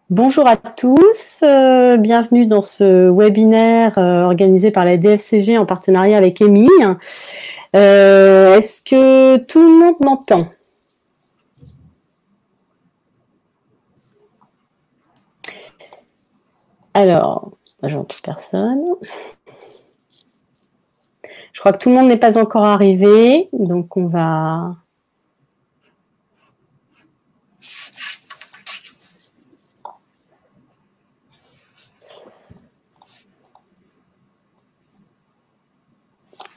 Bonjour à tous, bienvenue dans ce webinaire organisé par la DFCG en partenariat avec EMI. Est-ce que tout le monde m'entend? Alors, j'entends personne. Je crois que tout le monde n'est pas encore arrivé, donc on va...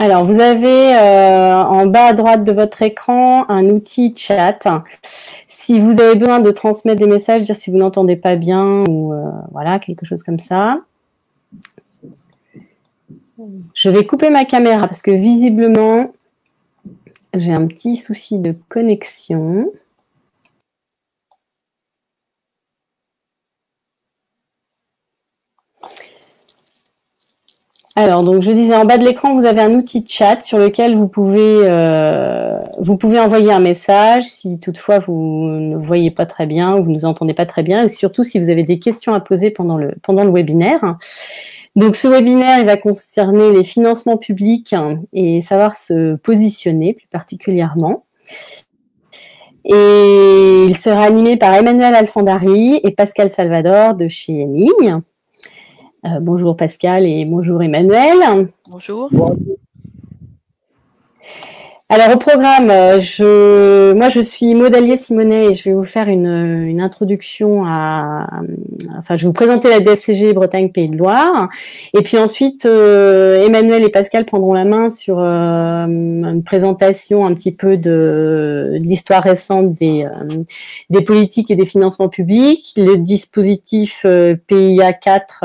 Alors, vous avez en bas à droite de votre écran un outil chat. Si vous avez besoin de transmettre des messages, dire si vous n'entendez pas bien ou voilà, quelque chose comme ça. Je vais couper ma caméra parce que visiblement, j'ai un petit souci de connexion. Alors, donc je disais, en bas de l'écran, vous avez un outil de chat sur lequel vous pouvez envoyer un message si toutefois vous ne voyez pas très bien ou vous ne nous entendez pas très bien, et surtout si vous avez des questions à poser pendant le webinaire. Donc, ce webinaire, il va concerner les financements publics et savoir se positionner plus particulièrement. Et il sera animé par Emmanuel Alfandari et Pascal Salvador de chez EMI. Bonjour Pascal et bonjour Emmanuel. Bonjour. Alors au programme, moi je suis Maud Allier-Simonet et je vais vous faire une introduction je vais vous présenter la DFCG Bretagne Pays de Loire. Et puis ensuite, Emmanuel et Pascal prendront la main sur une présentation un petit peu de l'histoire récente des politiques et des financements publics, le dispositif PIA 4,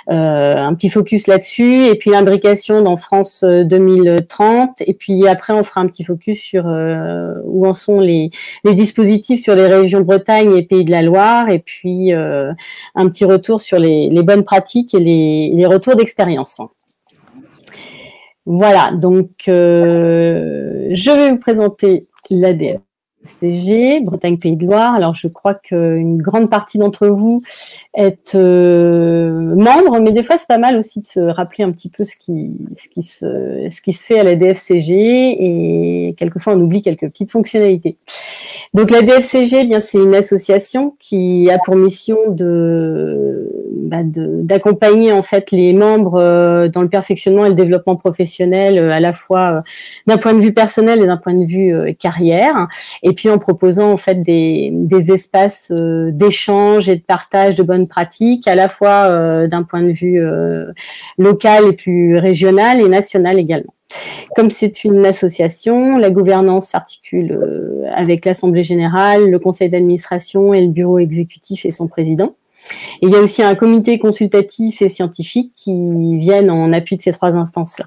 un petit focus là-dessus, et puis l'imbrication dans France 2030, et puis après on fera un petit focus sur où en sont les dispositifs sur les régions Bretagne et Pays de la Loire, et puis un petit retour sur les bonnes pratiques et les retours d'expérience. Voilà, donc je vais vous présenter la DFCG, Bretagne Pays de Loire. Alors je crois qu'une grande partie d'entre vous êtes membre, mais des fois c'est pas mal aussi de se rappeler un petit peu ce qui se fait à la DFCG, et quelquefois on oublie quelques petites fonctionnalités. Donc la DFCG, bien c'est une association qui a pour mission d'accompagner en fait les membres dans le perfectionnement et le développement professionnel, à la fois d'un point de vue personnel et d'un point de vue carrière, et puis en proposant en fait des espaces d'échange et de partage de bonnes pratiques, à la fois d'un point de vue local et plus régional et national également. Comme c'est une association, la gouvernance s'articule avec l'Assemblée générale, le conseil d'administration et le bureau exécutif et son président. Et il y a aussi un comité consultatif et scientifique qui viennent en appui de ces trois instances-là.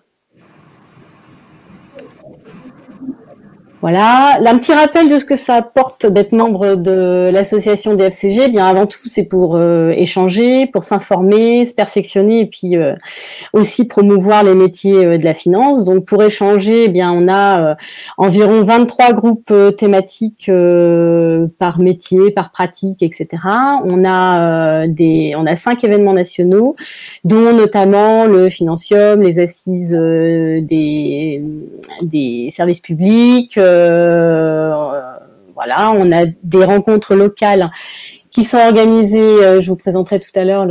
Voilà, un petit rappel de ce que ça apporte d'être membre de l'association DFCG. Bien avant tout, c'est pour échanger, pour s'informer, se perfectionner et puis aussi promouvoir les métiers de la finance. Donc pour échanger, eh bien on a environ 23 groupes thématiques par métier, par pratique, etc. On a 5 événements nationaux, dont notamment le Financium, les assises des services publics. Voilà, on a des rencontres locales qui sont organisées, je vous présenterai tout à l'heure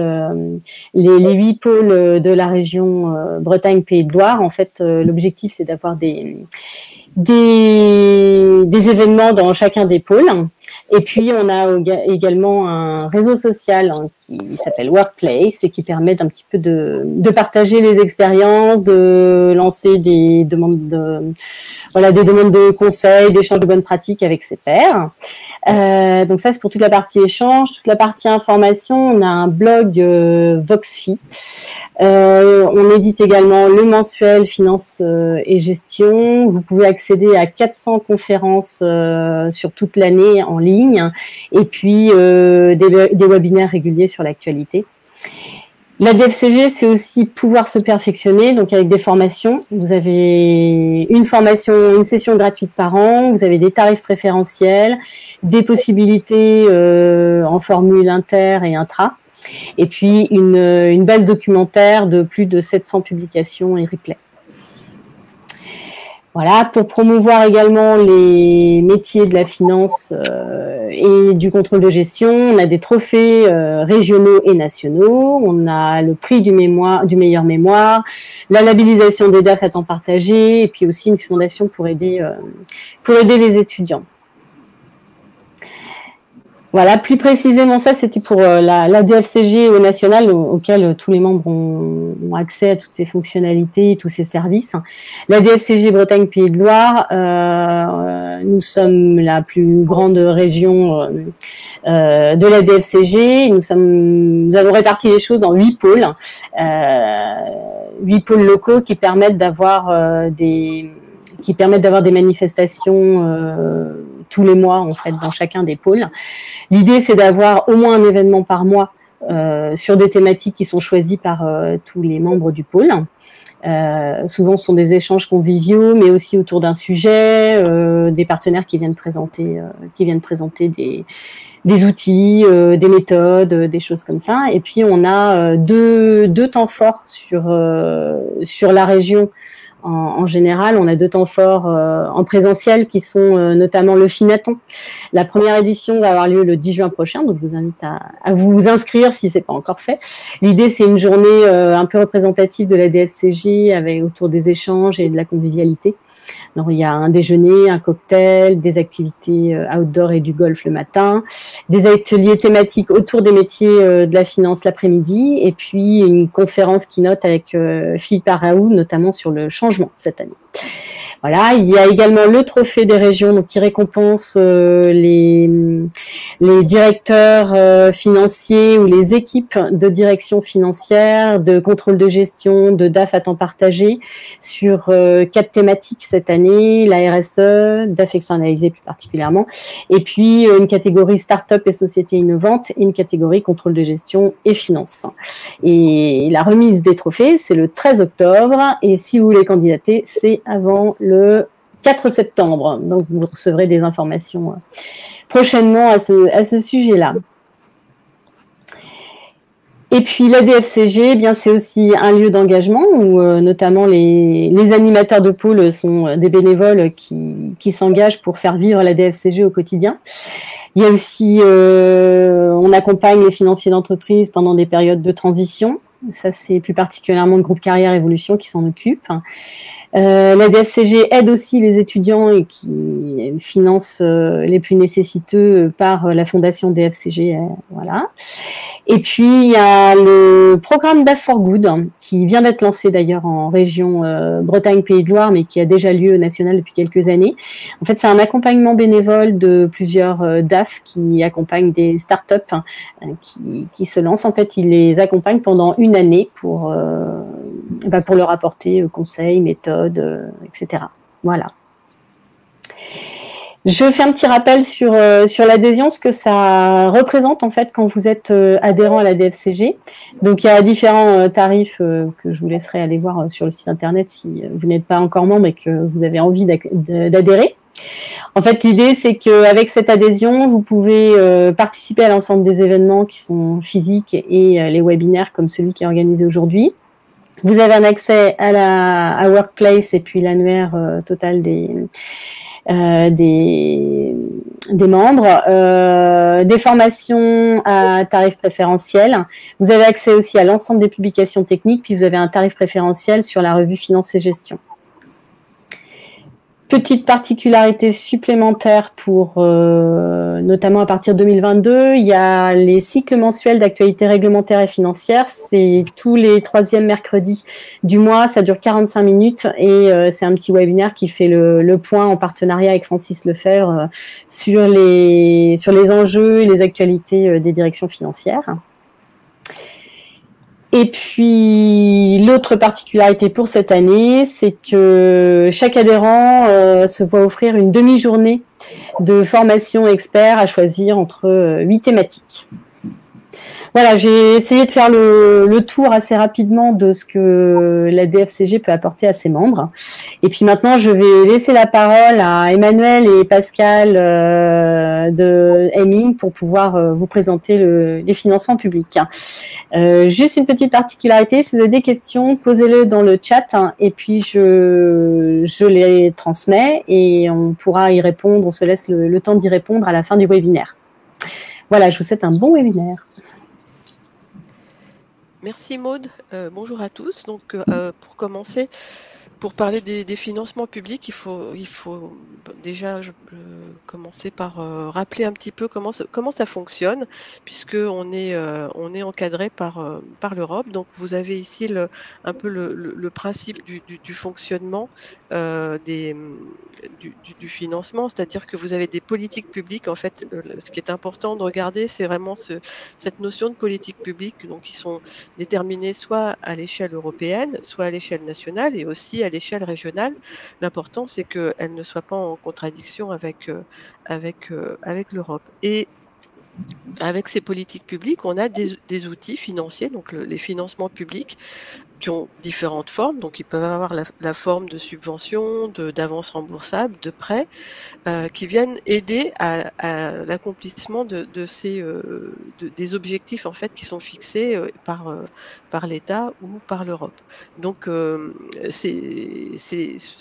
les 8 pôles de la région Bretagne-Pays de Loire. En fait, l'objectif, c'est d'avoir des événements dans chacun des pôles. Et puis, on a également un réseau social qui s'appelle Workplace et qui permet d'un petit peu de partager les expériences, de lancer des demandes de conseils, d'échanges de bonnes pratiques avec ses pairs. Donc ça, c'est pour toute la partie échange. Toute la partie information, on a un blog Voxfi. On édite également le mensuel Finance et Gestion. Vous pouvez accéder à 400 conférences sur toute l'année en ligne, et puis des webinaires réguliers sur l'actualité. La DFCG, c'est aussi pouvoir se perfectionner, donc avec des formations. Vous avez une session gratuite par an, vous avez des tarifs préférentiels, des possibilités en formule inter et intra, et puis une base documentaire de plus de 700 publications et replays. Voilà, pour promouvoir également les métiers de la finance et du contrôle de gestion, on a des trophées régionaux et nationaux, on a le prix du meilleur mémoire, la labellisation des DAF à temps partagé, et puis aussi une fondation pour aider les étudiants. Voilà, plus précisément ça, c'était pour la DFCG au national, auquel tous les membres ont accès à toutes ces fonctionnalités, tous ces services. La DFCG Bretagne Pays de Loire, nous sommes la plus grande région de la DFCG. Nous avons réparti les choses en 8 pôles, 8 pôles locaux qui permettent d'avoir des manifestations tous les mois en fait dans chacun des pôles. L'idée c'est d'avoir au moins un événement par mois sur des thématiques qui sont choisies par tous les membres du pôle. Souvent ce sont des échanges conviviaux, mais aussi autour d'un sujet, des partenaires qui viennent présenter des outils, des méthodes, des choses comme ça. Et puis on a deux temps forts sur la région. En général, on a 2 temps forts en présentiel qui sont notamment le Finaton. La première édition va avoir lieu le 10 juin prochain, donc je vous invite à vous inscrire si ce n'est pas encore fait. L'idée, c'est une journée un peu représentative de la DFCG autour des échanges et de la convivialité. Alors, il y a un déjeuner, un cocktail, des activités outdoor et du golf le matin, des ateliers thématiques autour des métiers de la finance l'après-midi, et puis une conférence keynote avec Philippe Araou, notamment sur le changement cette année. Voilà, il y a également le trophée des régions, donc qui récompense les directeurs financiers ou les équipes de direction financière, de contrôle de gestion, de DAF à temps partagé sur 4 thématiques cette année, la RSE, DAF externalisé plus particulièrement, et puis une catégorie start-up et sociétés innovantes et une catégorie contrôle de gestion et finance. Et la remise des trophées, c'est le 13 octobre, et si vous voulez candidater, c'est avant le 4 septembre. Donc, vous recevrez des informations prochainement à ce sujet-là. Et puis, la DFCG, eh bien, c'est aussi un lieu d'engagement où notamment les animateurs de pôle sont des bénévoles qui s'engagent pour faire vivre la DFCG au quotidien. Il y a aussi, on accompagne les financiers d'entreprise pendant des périodes de transition. Ça, c'est plus particulièrement le groupe Carrière Évolution qui s'en occupe. La DFCG aide aussi les étudiants et qui finance les plus nécessiteux par la fondation DFCG. Voilà. Et puis, il y a le programme DAF for Good qui vient d'être lancé d'ailleurs en région Bretagne-Pays de Loire, mais qui a déjà lieu au national depuis quelques années. En fait, c'est un accompagnement bénévole de plusieurs DAF qui accompagnent des startups qui se lancent. En fait, ils les accompagnent pendant une année pour leur apporter conseils, méthodes, etc. Voilà. Je fais un petit rappel sur l'adhésion, ce que ça représente en fait quand vous êtes adhérent à la DFCG. Donc il y a différents tarifs que je vous laisserai aller voir sur le site internet si vous n'êtes pas encore membre et que vous avez envie d'adhérer. En fait, l'idée, c'est qu'avec cette adhésion, vous pouvez participer à l'ensemble des événements qui sont physiques et les webinaires comme celui qui est organisé aujourd'hui. Vous avez un accès à Workplace et puis l'annuaire total des membres, des formations à tarif préférentiel. Vous avez accès aussi à l'ensemble des publications techniques, puis vous avez un tarif préférentiel sur la revue Finance et Gestion. Petite particularité supplémentaire pour, notamment à partir de 2022, il y a les cycles mensuels d'actualité réglementaire et financière. C'est tous les 3e mercredis du mois, ça dure 45 minutes et c'est un petit webinaire qui fait le point en partenariat avec Francis Lefebvre sur les enjeux et les actualités des directions financières. Et puis, l'autre particularité pour cette année, c'est que chaque adhérent se voit offrir une demi-journée de formation expert à choisir entre 8 thématiques. Voilà, j'ai essayé de faire le tour assez rapidement de ce que la DFCG peut apporter à ses membres. Et puis maintenant, je vais laisser la parole à Emmanuel et Pascal de Aiming pour pouvoir vous présenter les financements publics. Juste une petite particularité, si vous avez des questions, posez-le dans le chat et puis je les transmets et on pourra y répondre, on se laisse le temps d'y répondre à la fin du webinaire. Voilà, je vous souhaite un bon webinaire. Merci Maude, bonjour à tous. Donc pour commencer, pour parler des financements publics, il faut déjà commencer par rappeler un petit peu comment ça fonctionne, puisque on est encadré par l'Europe. Donc vous avez ici un peu le principe du fonctionnement du financement, c'est-à-dire que vous avez des politiques publiques. En fait, ce qui est important de regarder, c'est vraiment cette notion de politique publique, donc qui sont déterminées soit à l'échelle européenne, soit à l'échelle nationale et aussi à l'échelle régionale. L'important, c'est qu'elles ne soient pas en contradiction avec l'Europe. Et avec ces politiques publiques, on a des outils financiers, donc les financements publics, qui ont différentes formes. Donc, ils peuvent avoir la forme de subventions, d'avances remboursables, de prêts, qui viennent aider à l'accomplissement des objectifs en fait qui sont fixés par l'État ou par l'Europe. Donc,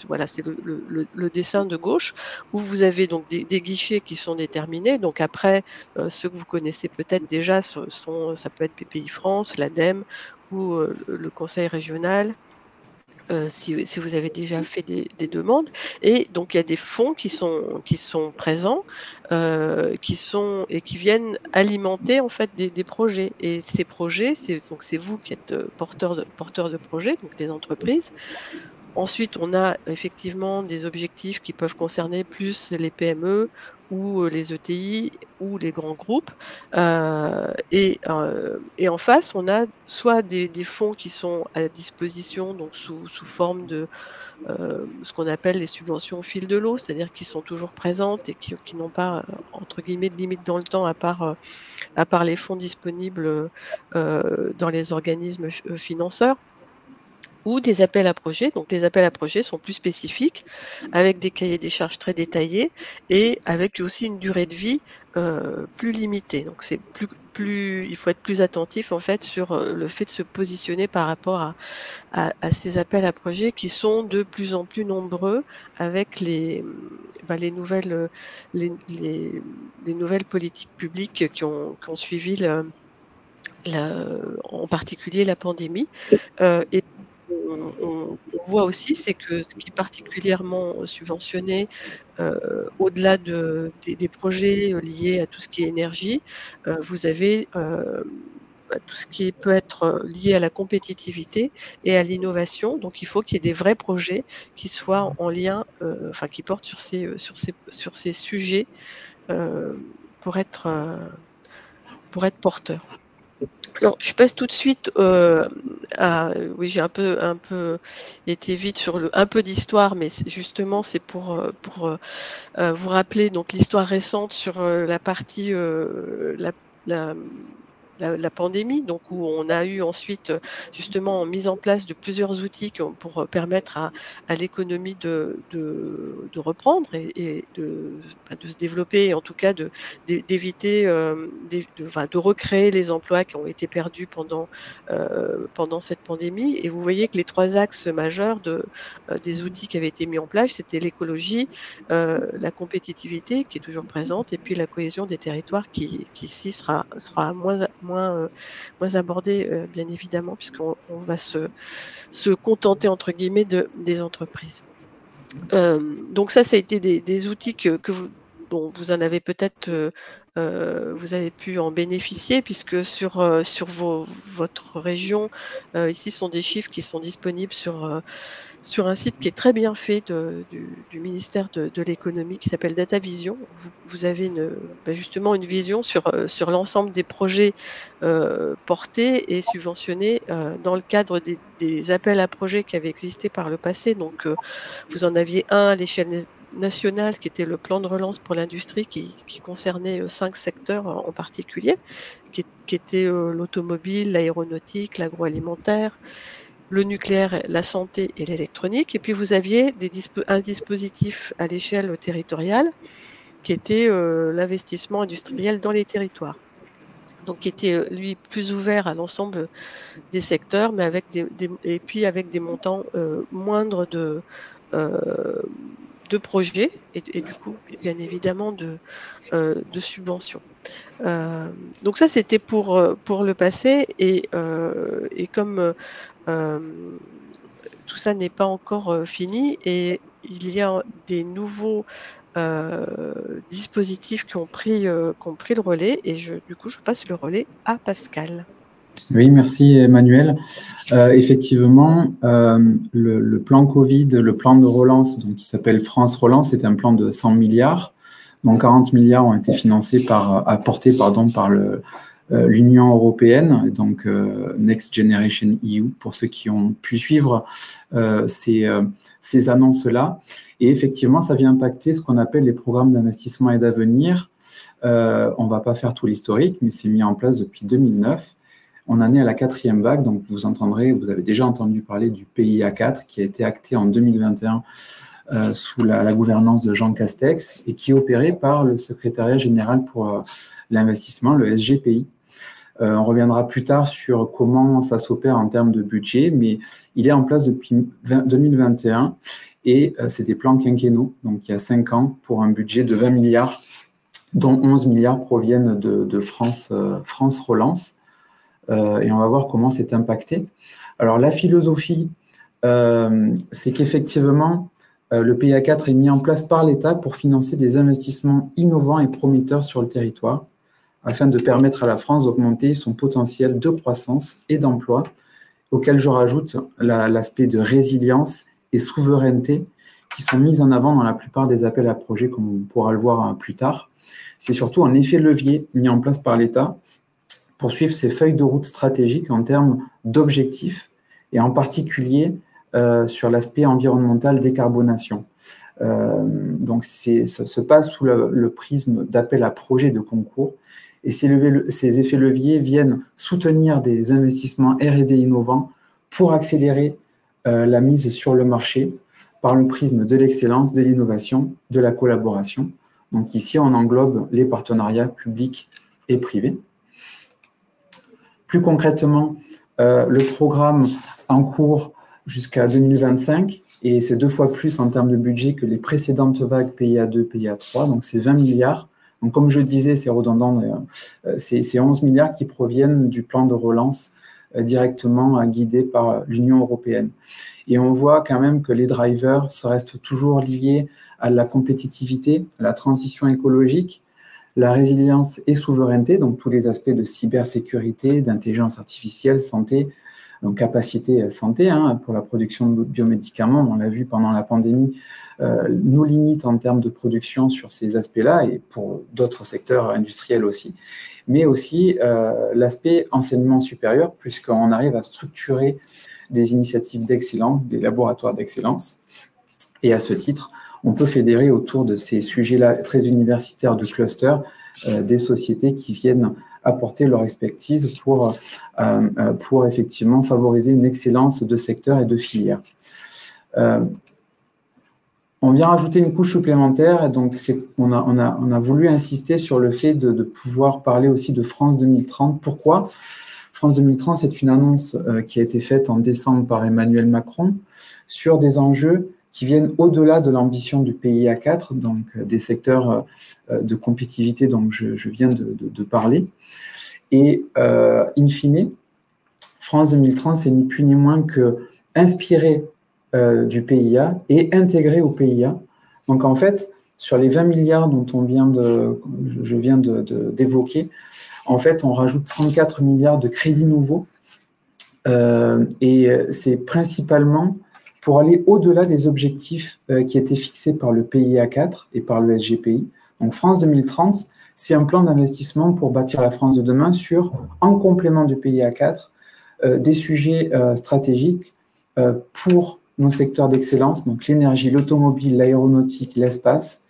voilà, c'est le dessin de gauche où vous avez donc des guichets qui sont déterminés. Donc après, ceux que vous connaissez peut-être déjà ça peut être PPI France, l'ADEME ou le Conseil régional. Si vous avez déjà fait des demandes. Et donc il y a des fonds qui sont présents, qui viennent alimenter en fait des projets. Et ces projets, c'est vous qui êtes porteur de projets, donc les entreprises. Ensuite, on a effectivement des objectifs qui peuvent concerner plus les PME ou les ETI ou les grands groupes. Et en face, on a soit des fonds qui sont à la disposition, donc sous forme de ce qu'on appelle les subventions au fil de l'eau, c'est-à-dire qui sont toujours présentes et qui n'ont pas, entre guillemets, de limite dans le temps, à part les fonds disponibles dans les organismes financeurs. Ou des appels à projets. Donc les appels à projets sont plus spécifiques, avec des cahiers des charges très détaillés et avec aussi une durée de vie plus limitée. Donc c'est il faut être plus attentif en fait sur le fait de se positionner par rapport à ces appels à projets qui sont de plus en plus nombreux avec les nouvelles politiques publiques qui ont suivi en particulier la pandémie. Et on voit aussi, c'est que ce qui est particulièrement subventionné, au-delà des projets liés à tout ce qui est énergie, vous avez tout ce qui peut être lié à la compétitivité et à l'innovation. Donc il faut qu'il y ait des vrais projets qui soient en lien, qui portent sur ces sujets pour être porteurs. Alors, je passe tout de suite oui, j'ai un peu été vite sur un peu d'histoire, mais justement c'est pour vous rappeler donc l'histoire récente sur la partie la pandémie, donc où on a eu ensuite justement mise en place de plusieurs outils pour permettre à l'économie de reprendre et de se développer, et en tout cas d'éviter de recréer les emplois qui ont été perdus pendant cette pandémie. Et vous voyez que les trois axes majeurs des outils qui avaient été mis en place, c'était l'écologie, la compétitivité qui est toujours présente, et puis la cohésion des territoires qui ici sera moins abordée, bien évidemment, puisqu'on va se contenter entre guillemets des entreprises. Donc ça a été des outils que vous en avez peut-être, vous avez pu en bénéficier, puisque sur votre région, ici sont des chiffres qui sont disponibles sur un site qui est très bien fait du ministère de l'économie, qui s'appelle DataVision. Vous avez justement une vision sur l'ensemble des projets portés et subventionnés dans le cadre des appels à projets qui avaient existé par le passé. Donc vous en aviez un à l'échelle national qui était le plan de relance pour l'industrie qui concernait 5 secteurs en particulier, qui étaient l'automobile, l'aéronautique, l'agroalimentaire, le nucléaire, la santé et l'électronique. Et puis vous aviez un dispositif à l'échelle territoriale qui était l'investissement industriel dans les territoires. Donc qui était lui plus ouvert à l'ensemble des secteurs, mais avec et puis avec des montants moindres de projets et du coup bien évidemment de subventions. Donc ça c'était pour le passé et comme tout ça n'est pas encore fini et il y a des nouveaux dispositifs qui ont pris le relais et du coup je passe le relais à Pascal. Oui, merci Emmanuel. Effectivement, le plan Covid, le plan de relance, donc, qui s'appelle France Relance, c'est un plan de 100 milliards. Donc 40 milliards ont été financés apportés par l'Union européenne, donc Next Generation EU, pour ceux qui ont pu suivre ces annonces-là. Et effectivement, ça vient impacter ce qu'on appelle les programmes d'investissement et d'avenir. On ne va pas faire tout l'historique, mais c'est mis en place depuis 2009. On en est à la 4e vague, donc vous avez déjà entendu parler du PIA 4 qui a été acté en 2021 sous la gouvernance de Jean Castex et qui est opéré par le secrétariat général pour l'investissement, le SGPI. On reviendra plus tard sur comment ça s'opère en termes de budget, mais il est en place depuis 2021 et c'est des plans quinquennaux, donc il y a 5 ans pour un budget de 20 milliards, dont 11 milliards proviennent de France Relance. Et on va voir comment c'est impacté. Alors, la philosophie, c'est qu'effectivement, le PIA 4 est mis en place par l'État pour financer des investissements innovants et prometteurs sur le territoire, afin de permettre à la France d'augmenter son potentiel de croissance et d'emploi, auquel je rajoute l'aspect de résilience et souveraineté qui sont mis en avant dans la plupart des appels à projets, comme on pourra le voir plus tard. C'est surtout un effet levier mis en place par l'État pour suivre ces feuilles de route stratégiques en termes d'objectifs, et en particulier sur l'aspect environnemental décarbonation. Donc, ça se passe sous le prisme d'appel à projets de concours, et ces effets leviers viennent soutenir des investissements R&D innovants pour accélérer la mise sur le marché par le prisme de l'excellence, de l'innovation, de la collaboration. Donc ici, on englobe les partenariats publics et privés. Plus concrètement, le programme en cours jusqu'à 2025, et c'est 2 fois plus en termes de budget que les précédentes vagues PIA 2, PIA 3, donc c'est 20 milliards. Donc comme je disais, c'est redondant, c'est 11 milliards qui proviennent du plan de relance directement guidé par l'Union européenne. Et on voit quand même que les drivers restent toujours liés à la compétitivité, à la transition écologique, la résilience et souveraineté, donc tous les aspects de cybersécurité, d'intelligence artificielle, santé, donc capacité santé pour la production de biomédicaments. On l'a vu pendant la pandémie, nos limites en termes de production sur ces aspects-là et pour d'autres secteurs industriels aussi, mais aussi l'aspect enseignement supérieur, puisqu'on arrive à structurer des initiatives d'excellence, des laboratoires d'excellence. Et à ce titre, on peut fédérer autour de ces sujets-là très universitaires de cluster des sociétés qui viennent apporter leur expertise pour effectivement favoriser une excellence de secteur et de filière. On vient rajouter une couche supplémentaire, et donc on a voulu insister sur le fait de pouvoir parler aussi de France 2030. Pourquoi ? France 2030, c'est une annonce qui a été faite en décembre par Emmanuel Macron sur des enjeux qui viennent au-delà de l'ambition du PIA 4, donc des secteurs de compétitivité dont je viens de parler. Et in fine, France 2030, c'est ni plus ni moins que inspiré du PIA et intégré au PIA. Donc en fait, sur les 20 milliards dont je viens d'évoquer, en fait, on rajoute 34 milliards de crédits nouveaux. Et c'est principalement pour aller au-delà des objectifs qui étaient fixés par le PIA 4 et par le SGPI. Donc France 2030, c'est un plan d'investissement pour bâtir la France de demain en complément du PIA 4, des sujets stratégiques pour nos secteurs d'excellence, donc l'énergie, l'automobile, l'aéronautique, l'espace.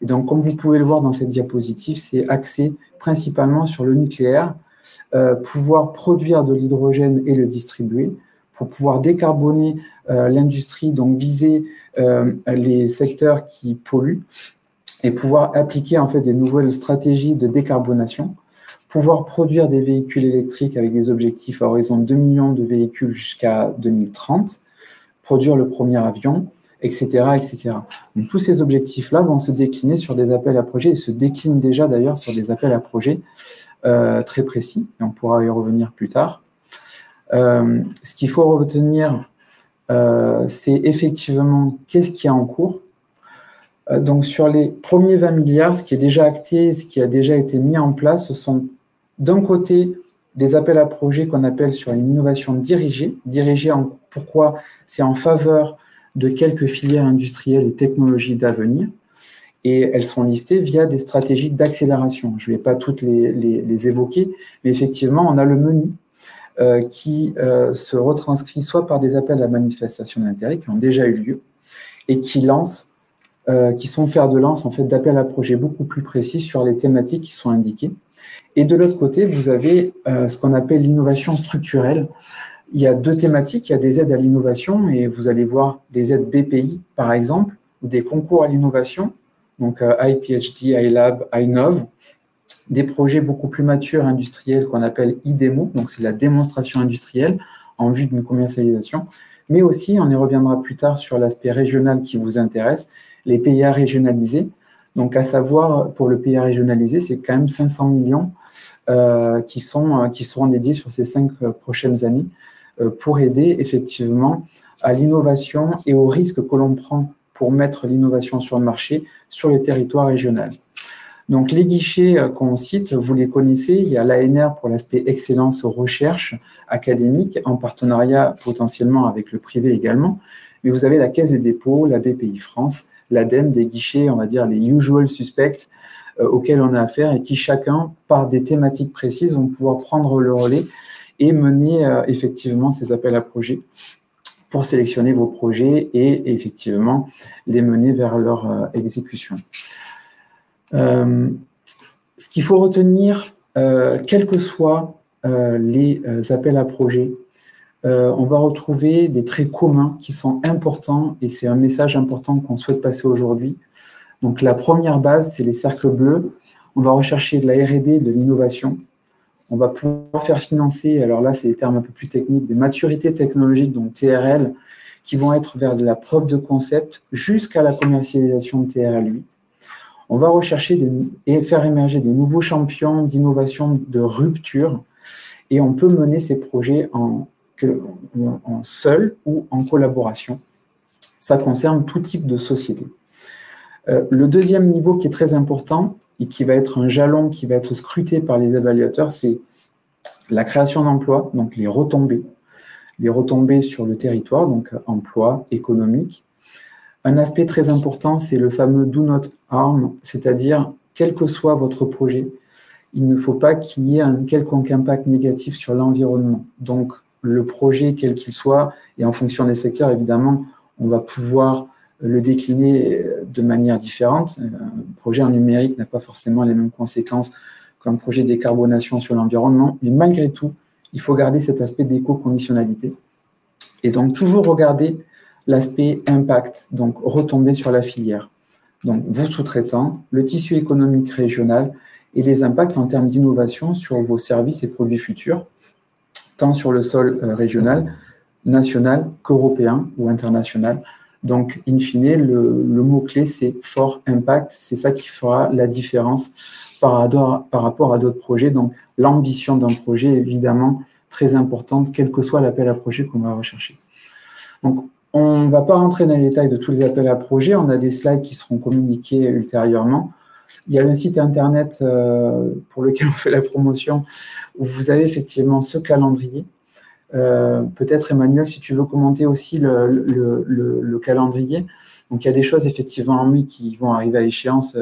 Et donc, comme vous pouvez le voir dans cette diapositive, c'est axé principalement sur le nucléaire, pouvoir produire de l'hydrogène et le distribuer, pour pouvoir décarboner l'industrie, donc viser les secteurs qui polluent, et pouvoir appliquer en fait des nouvelles stratégies de décarbonation, pouvoir produire des véhicules électriques avec des objectifs à horizon 2 millions de véhicules jusqu'à 2030, produire le premier avion, etc., etc. Donc, tous ces objectifs-là vont se décliner sur des appels à projets, et se déclinent déjà d'ailleurs sur des appels à projets très précis, et on pourra y revenir plus tard. Ce qu'il faut retenir, c'est effectivement qu'est-ce qu'il y a en cours. Donc, sur les premiers 20 milliards, ce qui est déjà acté, ce qui a déjà été mis en place, ce sont d'un côté des appels à projets qu'on appelle sur une innovation dirigée. Pourquoi? C'est en faveur de quelques filières industrielles et technologies d'avenir, et elles sont listées via des stratégies d'accélération. Je ne vais pas toutes les évoquer, mais effectivement, on a le menu qui se retranscrit soit par des appels à manifestation d'intérêt qui ont déjà eu lieu et qui sont fer de lance en fait, d'appels à projets beaucoup plus précis sur les thématiques qui sont indiquées. Et de l'autre côté, vous avez ce qu'on appelle l'innovation structurelle. Il y a deux thématiques, il y a des aides à l'innovation, et vous allez voir des aides BPI, par exemple, ou des concours à l'innovation, donc iPhD, iLab, iNov, des projets beaucoup plus matures industriels qu'on appelle IDEMO, donc c'est la démonstration industrielle en vue d'une commercialisation, mais aussi, on y reviendra plus tard sur l'aspect régional qui vous intéresse, les PIA régionalisés. Donc, à savoir, pour le PIA régionalisé, c'est quand même 500 millions qui seront dédiés sur ces 5 prochaines années pour aider effectivement à l'innovation et aux risques que l'on prend pour mettre l'innovation sur le marché sur le territoire régional. Donc, les guichets qu'on cite, vous les connaissez. Il y a l'ANR pour l'aspect excellence recherche académique, en partenariat potentiellement avec le privé également. Mais vous avez la Caisse des dépôts, la BPI France, l'ADEME, des guichets, on va dire les usual suspects auxquels on a affaire et qui chacun, par des thématiques précises, vont pouvoir prendre le relais et mener effectivement ces appels à projets pour sélectionner vos projets et effectivement les mener vers leur exécution. Ce qu'il faut retenir, quels que soient les appels à projets, on va retrouver des traits communs qui sont importants, et c'est un message important qu'on souhaite passer aujourd'hui. Donc la première base, c'est les cercles bleus. On va rechercher de la R&D, de l'innovation. On va pouvoir faire financer, alors là c'est des termes un peu plus techniques, des maturités technologiques, donc TRL, qui vont être vers de la preuve de concept jusqu'à la commercialisation de TRL 8. On va rechercher et faire émerger des nouveaux champions d'innovation de rupture, et on peut mener ces projets en seul ou en collaboration. Ça concerne tout type de société. Le deuxième niveau qui est très important et qui va être un jalon qui va être scruté par les évaluateurs, c'est la création d'emplois, donc les retombées sur le territoire, donc emploi économique. Un aspect très important, c'est le fameux do not harm, c'est-à-dire, quel que soit votre projet, il ne faut pas qu'il y ait un quelconque impact négatif sur l'environnement. Donc, le projet, quel qu'il soit, et en fonction des secteurs, évidemment, on va pouvoir le décliner de manière différente. Un projet en numérique n'a pas forcément les mêmes conséquences qu'un projet de décarbonation sur l'environnement, mais malgré tout, il faut garder cet aspect d'éco-conditionnalité. Et donc, toujours regarder l'aspect impact, donc retomber sur la filière. Donc, vous sous-traitants, le tissu économique régional et les impacts en termes d'innovation sur vos services et produits futurs, tant sur le sol régional, national qu'européen ou international. Donc, in fine, le mot-clé, c'est fort impact. C'est ça qui fera la différence par rapport à d'autres projets. Donc, l'ambition d'un projet est évidemment très importante, quel que soit l'appel à projet qu'on va rechercher. Donc, on ne va pas rentrer dans les détails de tous les appels à projets. On a des slides qui seront communiqués ultérieurement. Il y a un site internet pour lequel on fait la promotion où vous avez effectivement ce calendrier. Peut-être, Emmanuel, si tu veux commenter aussi le calendrier. Donc, il y a des choses effectivement en mai qui vont arriver à échéance,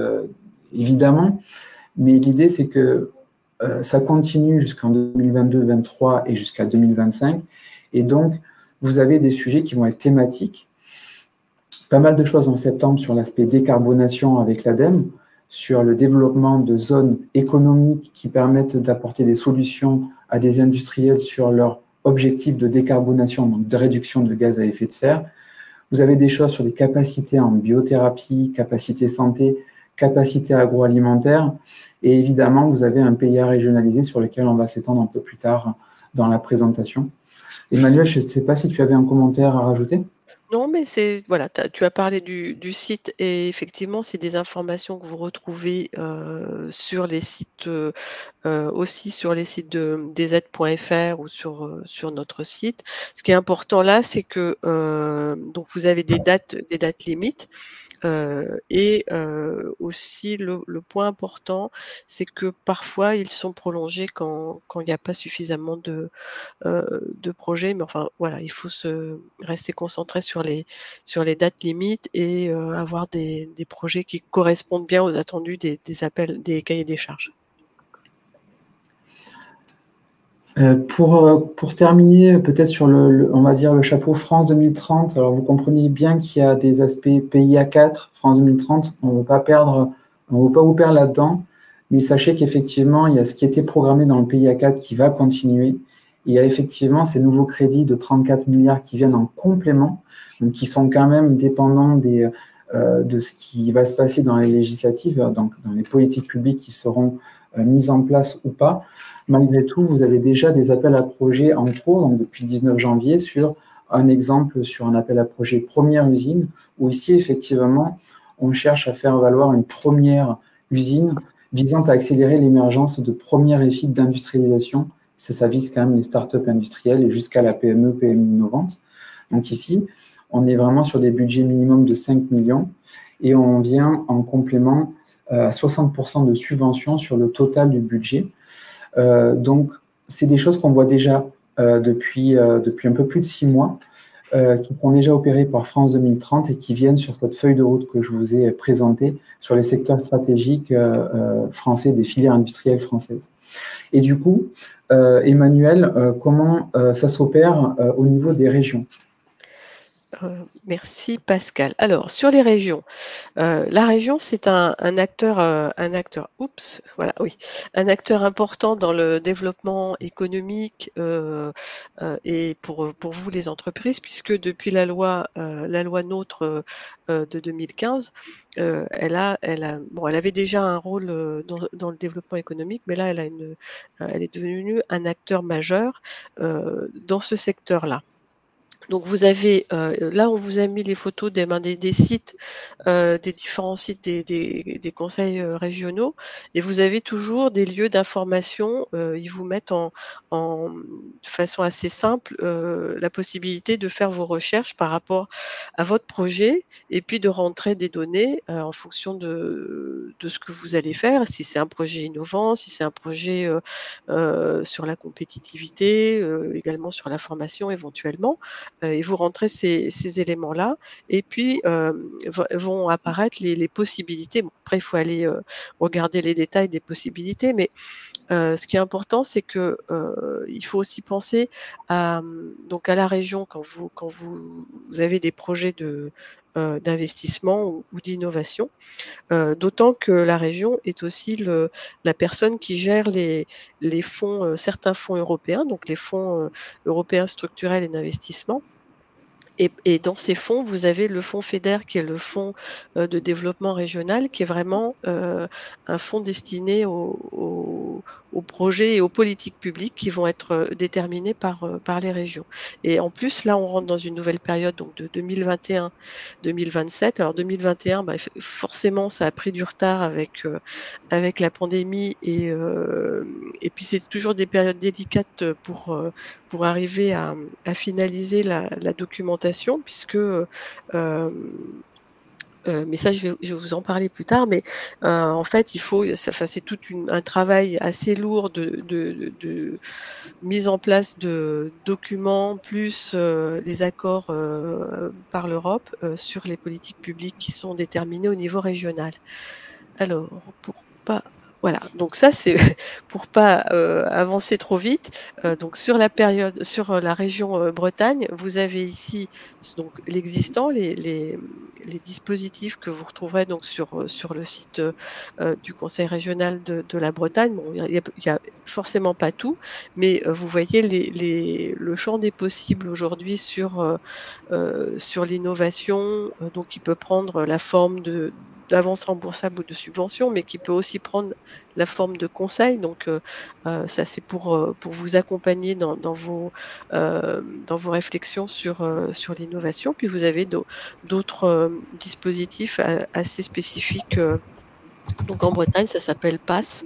évidemment. Mais l'idée, c'est que ça continue jusqu'en 2022, 2023 et jusqu'à 2025. Et donc, vous avez des sujets qui vont être thématiques. pas mal de choses en septembre sur l'aspect décarbonation avec l'ADEME, sur le développement de zones économiques qui permettent d'apporter des solutions à des industriels sur leur objectif de décarbonation, donc de réduction de gaz à effet de serre. Vous avez des choses sur les capacités en biothérapie, capacités santé, capacités agroalimentaires. Et évidemment, vous avez un PIA régionalisé sur lequel on va s'étendre un peu plus tard dans la présentation. Emmanuel, je ne sais pas si tu avais un commentaire à rajouter. Non, mais c'est voilà, tu as parlé du site et effectivement, c'est des informations que vous retrouvez sur les sites, aussi sur les sites des aides.fr ou sur notre site. Ce qui est important là, c'est que donc vous avez des dates limites. Et aussi le point important, c'est que parfois ils sont prolongés quand il n'y a pas suffisamment de projets. Mais enfin voilà, il faut se rester concentré sur les dates limites et avoir des projets qui correspondent bien aux attendus des appels, des cahiers des charges. Pour terminer, peut-être sur on va dire le chapeau France 2030, alors vous comprenez bien qu'il y a des aspects PIA 4, France 2030, on ne veut pas vous perdre là-dedans, mais sachez qu'effectivement, il y a ce qui était programmé dans le PIA 4 qui va continuer. Il y a effectivement ces nouveaux crédits de 34 milliards qui viennent en complément, donc qui sont quand même dépendants de ce qui va se passer dans les législatives, donc dans les politiques publiques qui seront mises en place ou pas. Malgré tout, vous avez déjà des appels à projets en cours, donc depuis 19 janvier, sur un exemple sur un appel à projet première usine, où ici, effectivement, on cherche à faire valoir une première usine visant à accélérer l'émergence de premières EFIT d'industrialisation. Ça vise quand même les startups industrielles et jusqu'à la PME, PMI innovante. Donc ici, on est vraiment sur des budgets minimum de 5 millions et on vient en complément à 60% de subventions sur le total du budget. Donc, c'est des choses qu'on voit déjà depuis un peu plus de 6 mois, qui sont déjà opérées par France 2030 et qui viennent sur cette feuille de route que je vous ai présentée sur les secteurs stratégiques français, des filières industrielles françaises. Et du coup, Emmanuel, comment ça s'opère au niveau des régions ? Merci Pascal. Alors sur les régions, la région c'est un acteur, voilà, oui, un acteur important dans le développement économique et pour vous les entreprises, puisque depuis la loi NOTRe de 2015, elle avait déjà un rôle dans le développement économique, mais là elle est devenue un acteur majeur dans ce secteur-là. Donc vous avez, là on vous a mis les photos des sites, des différents sites des conseils régionaux, et vous avez toujours des lieux d'information. Ils vous mettent de façon assez simple la possibilité de faire vos recherches par rapport à votre projet et puis de rentrer des données en fonction de ce que vous allez faire. Si c'est un projet innovant, si c'est un projet sur la compétitivité, également sur la formation éventuellement. Et vous rentrez ces éléments-là et puis vont apparaître les possibilités. Bon, après, il faut aller regarder les détails des possibilités, mais ce qui est important, c'est que il faut aussi penser donc à la région quand vous avez des projets d'investissement ou d'innovation, d'autant que la région est aussi la personne qui gère les fonds, certains fonds européens, donc les fonds européens structurels et d'investissement. Et dans ces fonds, vous avez le fonds FEDER, qui est le fonds de développement régional, qui est vraiment un fonds destiné aux projets et aux politiques publiques qui vont être déterminés par les régions. Et en plus, là, on rentre dans une nouvelle période, donc de 2021-2027. Alors 2021, forcément, ça a pris du retard avec la pandémie et puis c'est toujours des périodes délicates pour arriver à finaliser la documentation, puisque mais ça, je vais vous en parler plus tard. Mais en fait, c'est tout un travail assez lourd de mise en place de documents, plus les accords par l'Europe sur les politiques publiques qui sont déterminées au niveau régional. Alors, pour pas Voilà, donc ça c'est pour pas avancer trop vite. Donc sur la période, sur la région Bretagne, vous avez ici donc l'existant, les dispositifs que vous retrouverez donc sur le site du Conseil régional de la Bretagne. Bon, il y a forcément pas tout, mais vous voyez le champ des possibles aujourd'hui sur l'innovation, donc qui peut prendre la forme d'avance remboursable ou de subvention, mais qui peut aussi prendre la forme de conseil. Donc, ça, c'est pour vous accompagner dans vos réflexions sur l'innovation. Puis vous avez d'autres dispositifs assez spécifiques. Donc en Bretagne, ça s'appelle PASS,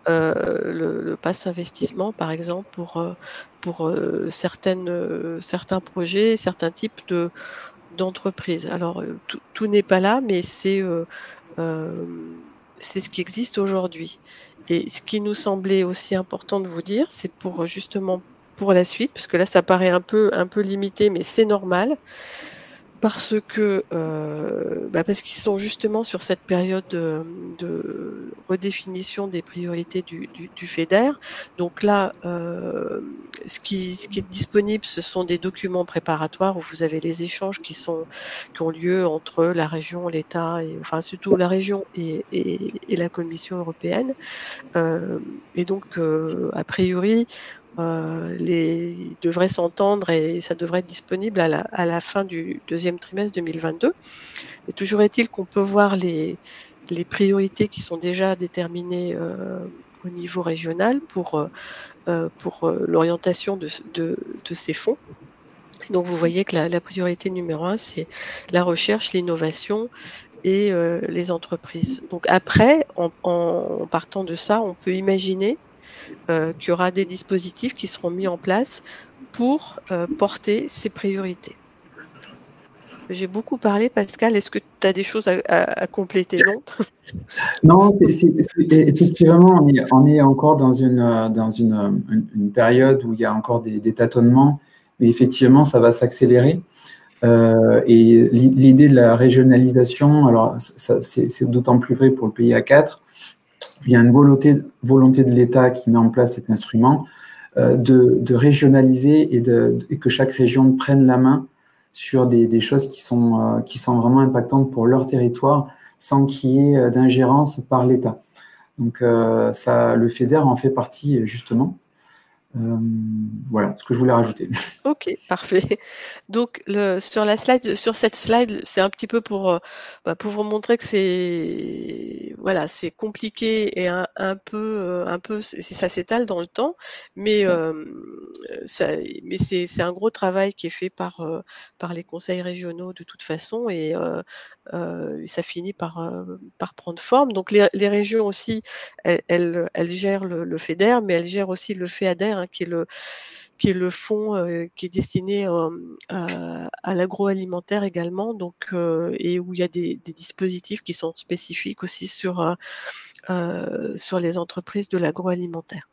le PASS investissement, par exemple, pour certains projets, certains types d'entreprises. Alors, tout n'est pas là, mais c'est ce qui existe aujourd'hui. Et ce qui nous semblait aussi important de vous dire, c'est pour justement pour la suite, parce que là, ça paraît un peu limité, mais c'est normal, parce que parce qu'ils sont justement sur cette période de redéfinition des priorités du FEDER. Donc là, ce qui est disponible, ce sont des documents préparatoires où vous avez les échanges qui ont lieu entre la région, l'État, et enfin surtout la région et la Commission européenne. Et donc, a priori, ils devraient s'entendre et ça devrait être disponible à la fin du deuxième trimestre 2022. Et toujours est-il qu'on peut voir les priorités qui sont déjà déterminées au niveau régional pour l'orientation de ces fonds. Et donc, vous voyez que la priorité numéro 1, c'est la recherche, l'innovation et les entreprises. Donc après, en partant de ça, on peut imaginer qu'il y aura des dispositifs qui seront mis en place pour porter ces priorités. J'ai beaucoup parlé, Pascal. Est-ce que tu as des choses à compléter, non? Non, effectivement, on est encore dans une période où il y a encore des tâtonnements, mais effectivement, ça va s'accélérer. Et l'idée de la régionalisation, alors c'est d'autant plus vrai pour le pays A4. Il y a une volonté de l'État qui met en place cet instrument de régionaliser et que chaque région prenne la main sur des choses qui sont vraiment impactantes pour leur territoire sans qu'il y ait d'ingérence par l'État. Donc le FEDER en fait partie justement. Voilà ce que je voulais rajouter. Ok, parfait. Donc sur cette slide, c'est un petit peu pour vous montrer que c'est compliqué et un peu ça s'étale dans le temps, mais c'est un gros travail qui est fait par les conseils régionaux de toute façon et ça finit par prendre forme. Donc les régions aussi, elles gèrent le FEDER, mais elles gèrent aussi le FEADER, hein, qui est le fonds qui est destiné à l'agroalimentaire également, donc et où il y a des dispositifs qui sont spécifiques aussi sur les entreprises de l'agroalimentaire.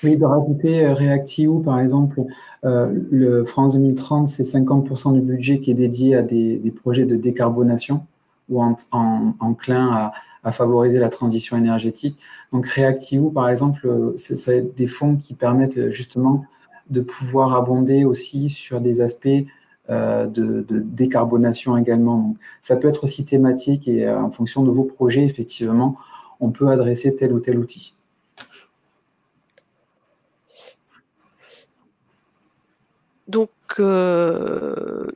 Oui, de rajouter REACT-EU, par exemple, le France 2030, c'est 50% du budget qui est dédié à des projets de décarbonation ou enclin à favoriser la transition énergétique. Donc REACT-EU, par exemple, ça va être des fonds qui permettent justement de pouvoir abonder aussi sur des aspects de décarbonation également. Donc, ça peut être aussi thématique et en fonction de vos projets, effectivement, on peut adresser tel ou tel outil. Donc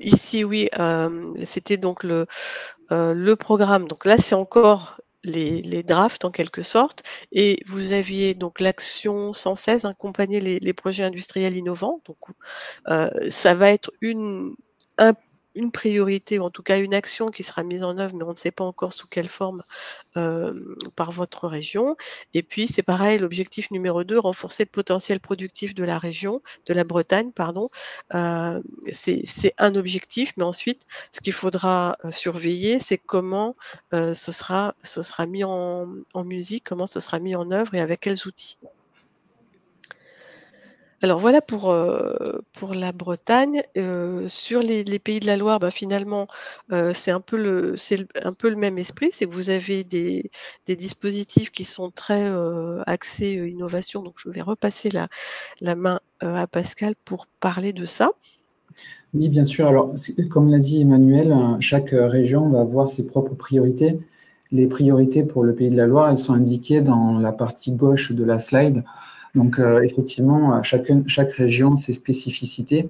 ici, oui, c'était donc le programme. Donc là, c'est encore les drafts en quelque sorte. Et vous aviez donc l'action 116, accompagner les projets industriels innovants. Donc ça va être une priorité, ou en tout cas une action qui sera mise en œuvre, mais on ne sait pas encore sous quelle forme par votre région. Et puis c'est pareil, l'objectif numéro 2, renforcer le potentiel productif de la région, de la Bretagne, pardon. C'est un objectif, mais ensuite, ce qu'il faudra surveiller, c'est comment ce sera mis en musique, comment ce sera mis en œuvre et avec quels outils. Alors voilà pour la Bretagne. Sur les Pays de la Loire, bah, finalement, c'est un peu le même esprit. C'est que vous avez des dispositifs qui sont très, axés, innovation. Donc je vais repasser la main, à Pascal pour parler de ça. Oui, bien sûr. Alors, comme l'a dit Emmanuel, chaque région va avoir ses propres priorités. Les priorités pour le Pays de la Loire, elles sont indiquées dans la partie gauche de la slide. Donc, effectivement, chaque région, ses spécificités.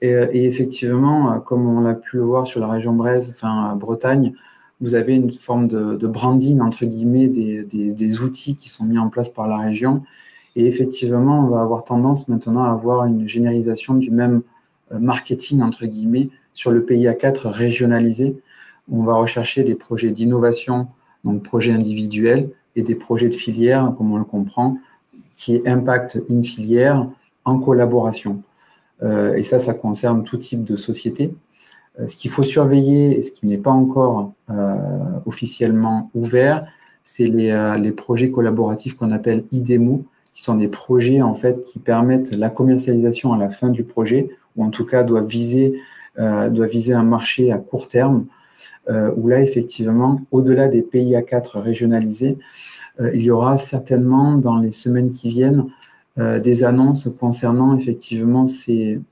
Et effectivement, comme on l'a pu le voir sur la région Bretagne, vous avez une forme de branding, entre guillemets, des outils qui sont mis en place par la région. Et effectivement, on va avoir tendance maintenant à avoir une généralisation du même marketing, entre guillemets, sur le pays A4 régionalisé. On va rechercher des projets d'innovation, donc projets individuels, et des projets de filière, comme on le comprend, qui impactent une filière en collaboration. Et ça concerne tout type de société. Ce qu'il faut surveiller et ce qui n'est pas encore officiellement ouvert, c'est les projets collaboratifs qu'on appelle IDEMO, qui sont des projets en fait qui permettent la commercialisation à la fin du projet, ou en tout cas doit viser un marché à court terme, où là effectivement, au-delà des pays A4 régionalisés, il y aura certainement dans les semaines qui viennent des annonces concernant effectivement ces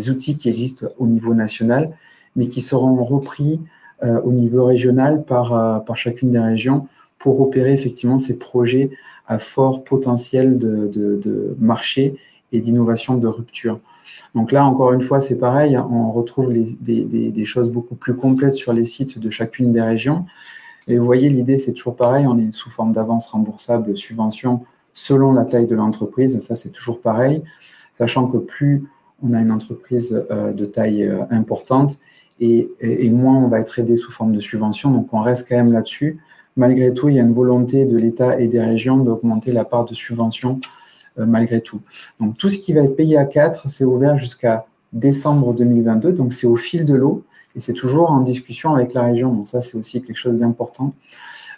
outils qui existent au niveau national, mais qui seront repris au niveau régional par chacune des régions pour opérer effectivement ces projets à fort potentiel de marché et d'innovation de rupture. Donc là, encore une fois, c'est pareil, on retrouve des choses beaucoup plus complètes sur les sites de chacune des régions. Et vous voyez, l'idée, c'est toujours pareil, on est sous forme d'avance remboursable, subvention, selon la taille de l'entreprise. Ça, c'est toujours pareil, sachant que plus on a une entreprise de taille importante et moins on va être aidé sous forme de subvention. Donc, on reste quand même là-dessus. Malgré tout, il y a une volonté de l'État et des régions d'augmenter la part de subvention malgré tout. Donc, tout ce qui va être payé à 4, c'est ouvert jusqu'à décembre 2022. Donc, c'est au fil de l'eau et c'est toujours en discussion avec la région. Donc, ça, c'est aussi quelque chose d'important.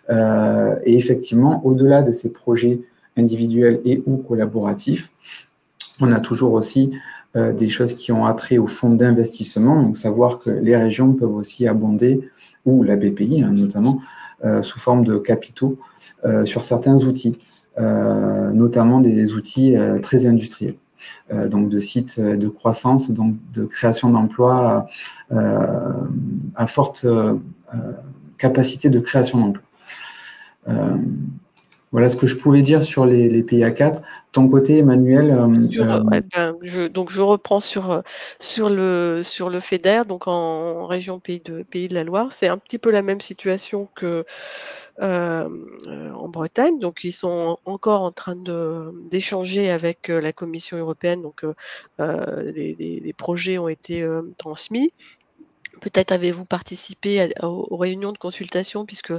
Et effectivement, au-delà de ces projets individuels et ou collaboratifs, on a toujours aussi des choses qui ont attrait au fonds d'investissement, donc savoir que les régions peuvent aussi abonder, ou la BPI notamment, sous forme de capitaux sur certains outils, notamment des outils très industriels. Donc de sites de croissance, donc de création d'emplois à forte capacité de création d'emplois. Voilà ce que je pouvais dire sur les pays A4. Ton côté, Emmanuel. Donc je reprends sur le FEDER, donc en région Pays de la Loire. C'est un petit peu la même situation que en Bretagne. Donc ils sont encore en train d'échanger avec la Commission européenne. Donc des projets ont été transmis. Peut-être avez-vous participé aux réunions de consultation puisque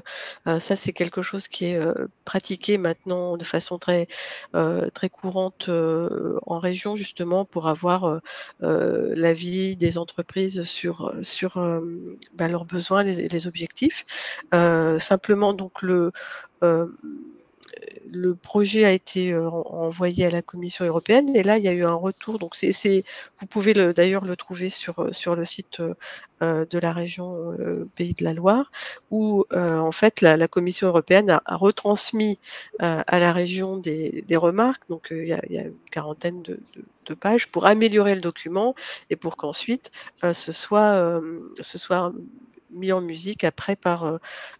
ça c'est quelque chose qui est pratiqué maintenant de façon très courante en région justement pour avoir l'avis des entreprises sur leurs besoins, les objectifs. Simplement donc le projet a été envoyé à la Commission européenne et là, il y a eu un retour. Donc, vous pouvez d'ailleurs le trouver sur le site de la région Pays de la Loire, où en fait la Commission européenne a retransmis à la région des remarques. Donc, il y a une quarantaine de pages pour améliorer le document et pour qu'ensuite ce soit mis en musique après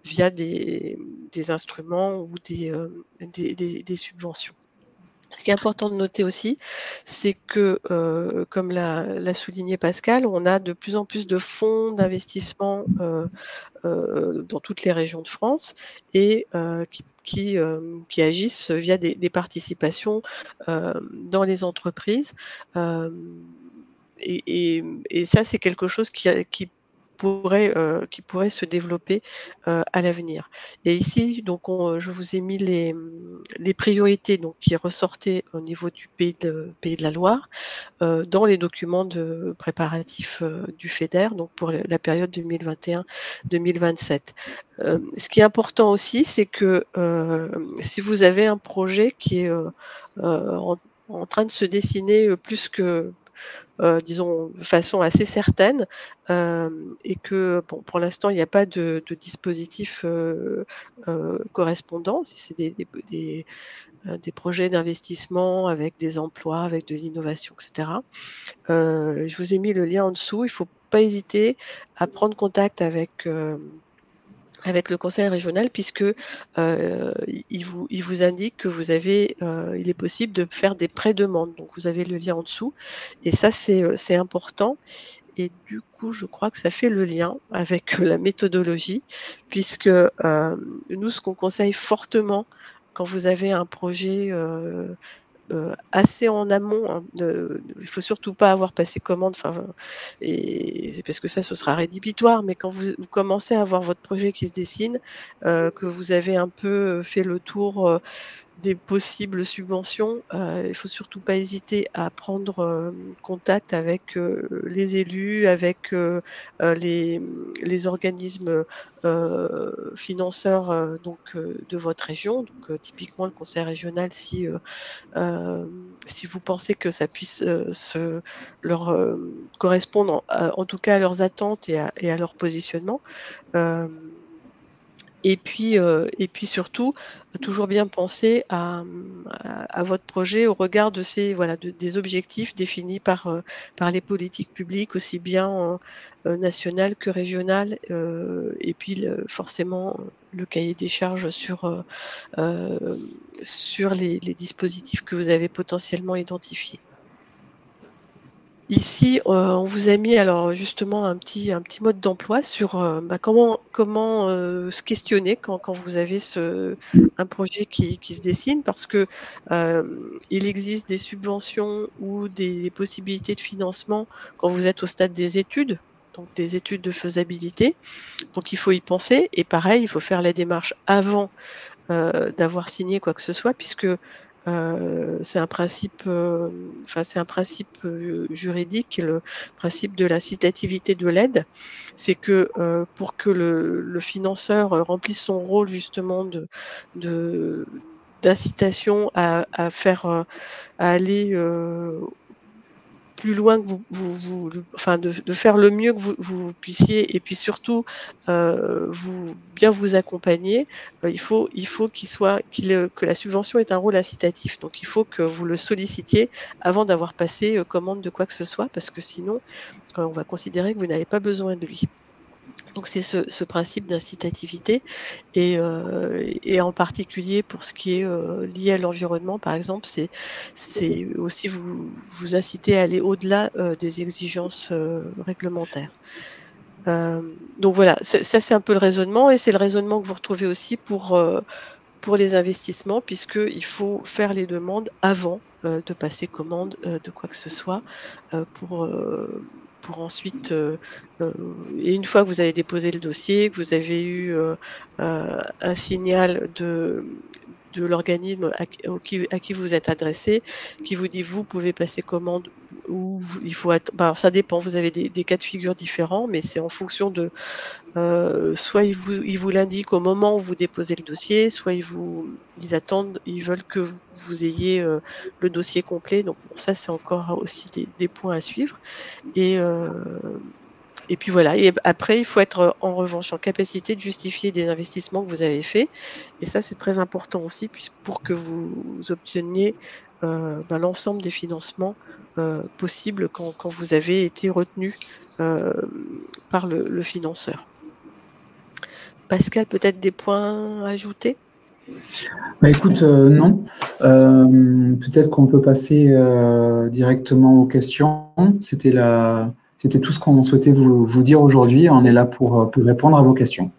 via des instruments ou des subventions. Ce qui est important de noter aussi, c'est que, comme l'a souligné Pascal, on a de plus en plus de fonds d'investissement dans toutes les régions de France et qui agissent via des participations dans les entreprises. Et ça, c'est quelque chose qui pourrait se développer à l'avenir. Et ici, donc, je vous ai mis les priorités donc, qui ressortaient au niveau du Pays de la Loire dans les documents de préparatifs du FEDER, donc pour la période 2021-2027. Ce qui est important aussi, c'est que si vous avez un projet qui est en train de se dessiner plus que, disons, de façon assez certaine, et que bon, pour l'instant, il n'y a pas de dispositif correspondant. Si c'est des projets d'investissement avec des emplois, avec de l'innovation, etc. Je vous ai mis le lien en dessous. Il ne faut pas hésiter à prendre contact avec le conseil régional, puisque il vous indique que il est possible de faire des pré-demandes. Donc vous avez le lien en dessous, et ça c'est important. Et du coup, je crois que ça fait le lien avec la méthodologie, puisque nous, ce qu'on conseille fortement quand vous avez un projet assez en amont, hein, il faut surtout pas avoir passé commande, et c'est parce que ça, ce sera rédhibitoire, mais quand vous commencez à avoir votre projet qui se dessine, que vous avez un peu fait le tour des possibles subventions, il faut surtout pas hésiter à prendre contact avec les élus, avec les organismes financeurs, de votre région. Donc typiquement le conseil régional, si vous pensez que ça puisse leur correspondre, en tout cas à leurs attentes et à leur positionnement. Et puis surtout, toujours bien penser à votre projet au regard de des objectifs définis par les politiques publiques, aussi bien nationales que régionales, et puis forcément le cahier des charges sur les dispositifs que vous avez potentiellement identifiés. Ici, on vous a mis alors justement un petit mode d'emploi sur comment se questionner quand vous avez un projet qui se dessine, parce que il existe des subventions ou des possibilités de financement quand vous êtes au stade des études, donc des études de faisabilité. Donc il faut y penser, et pareil, il faut faire la démarche avant d'avoir signé quoi que ce soit, puisque c'est un principe, juridique, le principe de l'incitativité de l'aide. C'est que pour que le financeur remplisse son rôle justement de d'incitation à faire, à aller plus loin que de faire le mieux que vous puissiez, et puis surtout bien vous accompagner. Il faut que la subvention ait un rôle incitatif. Donc il faut que vous le sollicitiez avant d'avoir passé commande de quoi que ce soit, parce que sinon on va considérer que vous n'avez pas besoin de lui. Donc c'est ce principe d'incitativité, et en particulier pour ce qui est lié à l'environnement, par exemple, c'est aussi vous inciter à aller au-delà des exigences réglementaires. Donc voilà, ça c'est un peu le raisonnement, et c'est le raisonnement que vous retrouvez aussi pour les investissements, puisqu'il faut faire les demandes avant de passer commande de quoi que ce soit, pour ensuite, et une fois que vous avez déposé le dossier, que vous avez eu un signal de l'organisme à qui vous êtes adressé, qui vous dit vous pouvez passer commande, ou il faut alors ça dépend, vous avez des cas de figure différents, mais c'est en fonction de soit ils vous l'indiquent au moment où vous déposez le dossier, soit ils attendent, ils veulent que vous ayez le dossier complet. Donc bon, ça c'est encore aussi des points à suivre. Et puis voilà. Et après, il faut être en revanche en capacité de justifier des investissements que vous avez faits. Et ça c'est très important aussi, pour que vous obteniez l'ensemble des financements possibles quand vous avez été retenu par le financeur. Pascal, peut-être des points à ajouter? Bah écoute, non. Peut-être qu'on peut passer directement aux questions. C'était tout ce qu'on souhaitait vous dire aujourd'hui. On est là pour répondre à vos questions.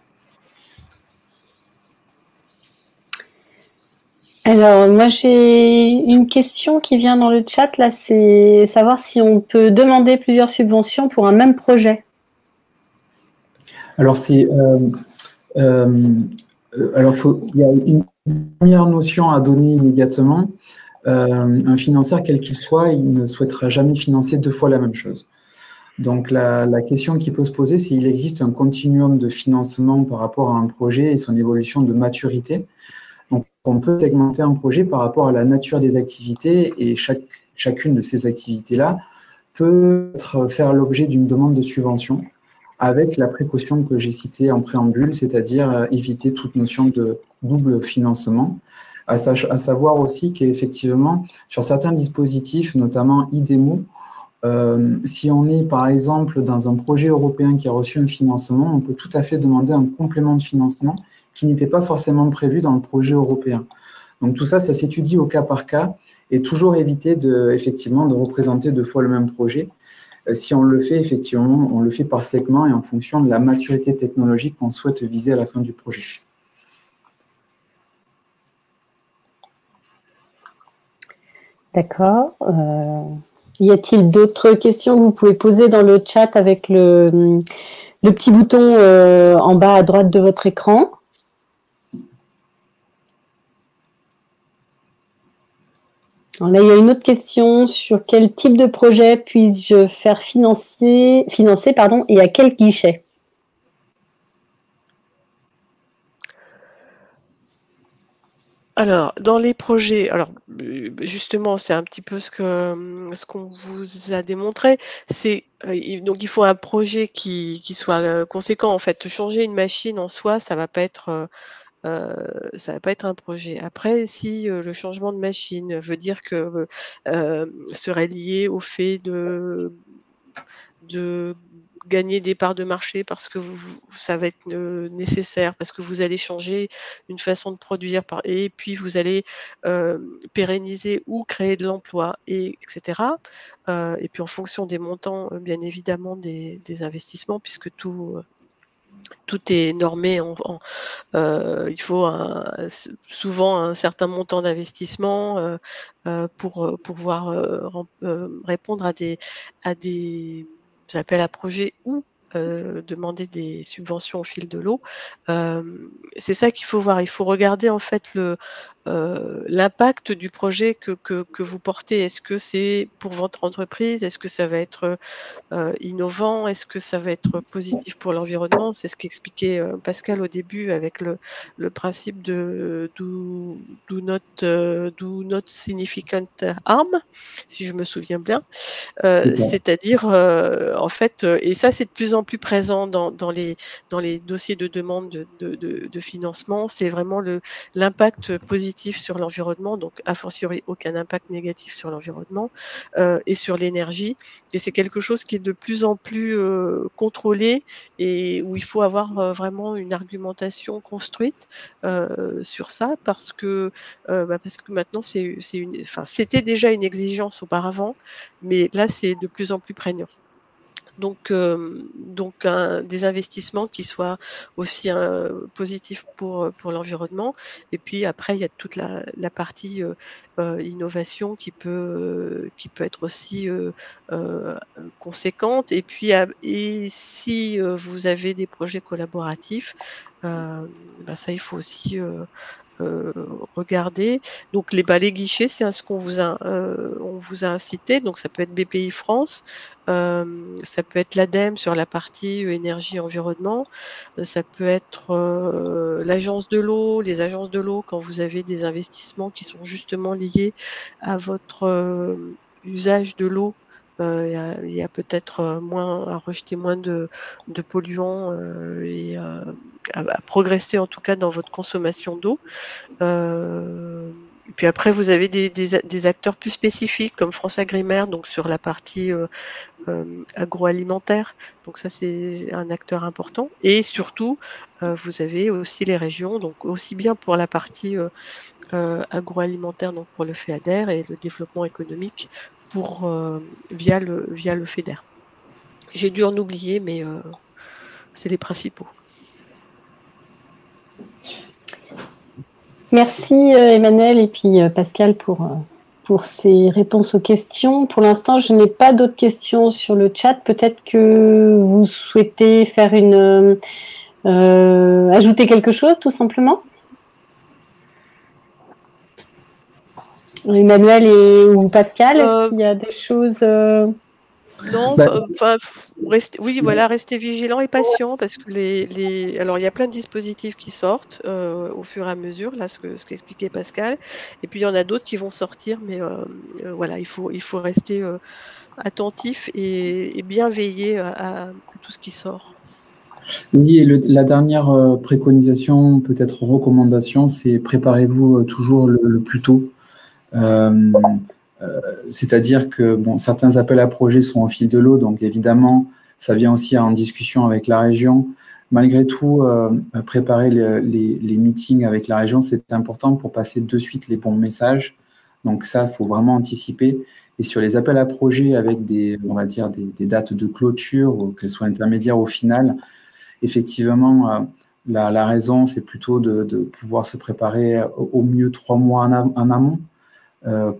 Alors, moi, j'ai une question qui vient dans le chat, là, c'est savoir si on peut demander plusieurs subventions pour un même projet. Alors, il y a une première notion à donner immédiatement. Un financeur, quel qu'il soit, il ne souhaitera jamais financer deux fois la même chose. Donc, la question qui peut se poser, c'est s'il existe un continuum de financement par rapport à un projet et son évolution de maturité. Donc, qu'on peut segmenter un projet par rapport à la nature des activités et chacune de ces activités-là peut faire l'objet d'une demande de subvention avec la précaution que j'ai citée en préambule, c'est-à-dire éviter toute notion de double financement, à savoir aussi qu'effectivement, sur certains dispositifs, notamment IDEMO, si on est par exemple dans un projet européen qui a reçu un financement, on peut tout à fait demander un complément de financement qui n'était pas forcément prévu dans le projet européen. Donc tout ça, ça s'étudie au cas par cas et toujours éviter effectivement de représenter deux fois le même projet. Si on le fait, effectivement, on le fait par segment et en fonction de la maturité technologique qu'on souhaite viser à la fin du projet. D'accord. Y a-t-il d'autres questions que vous pouvez poser dans le chat avec le petit bouton en bas à droite de votre écran? Alors là, il y a une autre question sur quel type de projet puis-je faire financer et à quel guichet? Alors, dans les projets, justement, c'est un petit peu ce qu'on vous a démontré. Donc il faut un projet qui soit conséquent. En fait, changer une machine en soi, ça va pas être un projet. Après, si le changement de machine veut dire que serait lié au fait de gagner des parts de marché parce que ça va être nécessaire, parce que vous allez changer une façon de produire et puis vous allez pérenniser ou créer de l'emploi, etc. Et puis en fonction des montants, bien évidemment, des investissements, puisque tout est normé. Il faut souvent un certain montant d'investissement pour pouvoir répondre à des appels à projets ou demander des subventions au fil de l'eau. C'est ça qu'il faut voir. Il faut regarder en fait l'impact du projet que vous portez. Est-ce que c'est pour votre entreprise? Est-ce que ça va être innovant? Est-ce que ça va être positif pour l'environnement? C'est ce qu'expliquait Pascal au début avec le principe de do not significant harm, si je me souviens bien. C'est-à-dire, en fait, et ça c'est de plus en plus présent dans les dossiers de demande de financement, c'est vraiment l'impact positif sur l'environnement, donc a fortiori aucun impact négatif sur l'environnement et sur l'énergie. Et c'est quelque chose qui est de plus en plus contrôlé et où il faut avoir vraiment une argumentation construite sur ça parce que maintenant c'était déjà une exigence auparavant, mais là c'est de plus en plus prégnant. Donc des investissements qui soient aussi positifs pour l'environnement. Et puis après, il y a toute la partie innovation qui peut être aussi conséquente. Et puis, si vous avez des projets collaboratifs, ça, il faut aussi regarder. Donc les guichets, c'est ce qu'on on vous a incité. Donc ça peut être BPI France, ça peut être l'ADEME sur la partie énergie environnement, ça peut être l'agence de l'eau, les agences de l'eau quand vous avez des investissements qui sont justement liés à votre usage de l'eau. Il y a peut-être à rejeter moins de polluants et à progresser en tout cas dans votre consommation d'eau. Et puis après, vous avez des acteurs plus spécifiques comme France Agrimaire, donc sur la partie agroalimentaire. Donc ça, c'est un acteur important. Et surtout, vous avez aussi les régions, donc aussi bien pour la partie agroalimentaire, donc pour le FEADER et le développement économique via le FEDER. J'ai dû en oublier, mais c'est les principaux. Merci Emmanuel et puis Pascal pour ces réponses aux questions. Pour l'instant, je n'ai pas d'autres questions sur le chat. Peut-être que vous souhaitez faire ajouter quelque chose, tout simplement. Emmanuel ou Pascal, est-ce qu'il y a des choses Non, Bah, oui, voilà, rester vigilant et patient parce que alors il y a plein de dispositifs qui sortent au fur et à mesure, là, ce qu'expliquait Pascal, et puis il y en a d'autres qui vont sortir, mais voilà, il faut rester attentif et bien veiller à tout ce qui sort. oui, et la dernière préconisation, peut-être recommandation, c'est préparez-vous toujours le plus tôt. Euh, C'est-à-dire que bon, certains appels à projets sont au fil de l'eau, donc évidemment, ça vient aussi en discussion avec la région. Malgré tout, préparer les meetings avec la région, c'est important pour passer de suite les bons messages. Donc ça, il faut vraiment anticiper. Et sur les appels à projets avec on va dire des dates de clôture, ou qu'elles soient intermédiaires au final, effectivement, la raison, c'est plutôt de pouvoir se préparer au mieux 3 mois en amont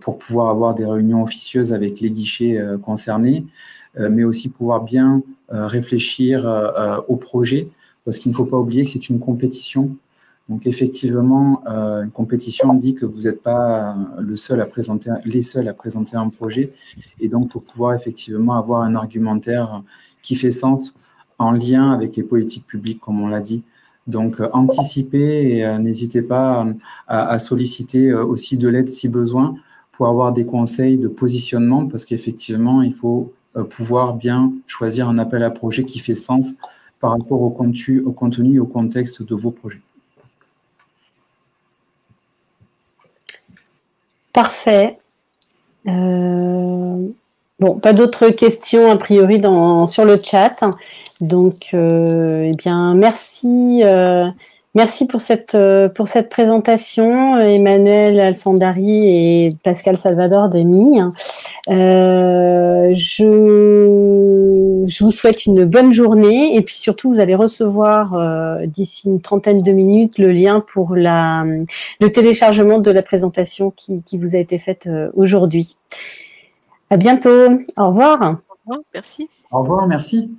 pour pouvoir avoir des réunions officieuses avec les guichets concernés, mais aussi pouvoir bien réfléchir au projet, parce qu'il ne faut pas oublier que c'est une compétition. Donc effectivement, une compétition dit que vous n'êtes pas les seuls à présenter un projet, et donc il faut pouvoir effectivement avoir un argumentaire qui fait sens en lien avec les politiques publiques, comme on l'a dit. Donc, anticipez et n'hésitez pas à solliciter aussi de l'aide si besoin pour avoir des conseils de positionnement, parce qu'effectivement, il faut pouvoir bien choisir un appel à projet qui fait sens par rapport au contenu et au contexte de vos projets. Parfait. Bon, pas d'autres questions a priori sur le chat. Donc, eh bien, merci pour cette présentation, Emmanuel Alfandari et Pascal Salvador d'EMI. Je vous souhaite une bonne journée et puis surtout, vous allez recevoir d'ici une trentaine de minutes le lien pour le téléchargement de la présentation qui vous a été faite aujourd'hui. À bientôt. Au revoir. Au revoir, merci. Au revoir, merci.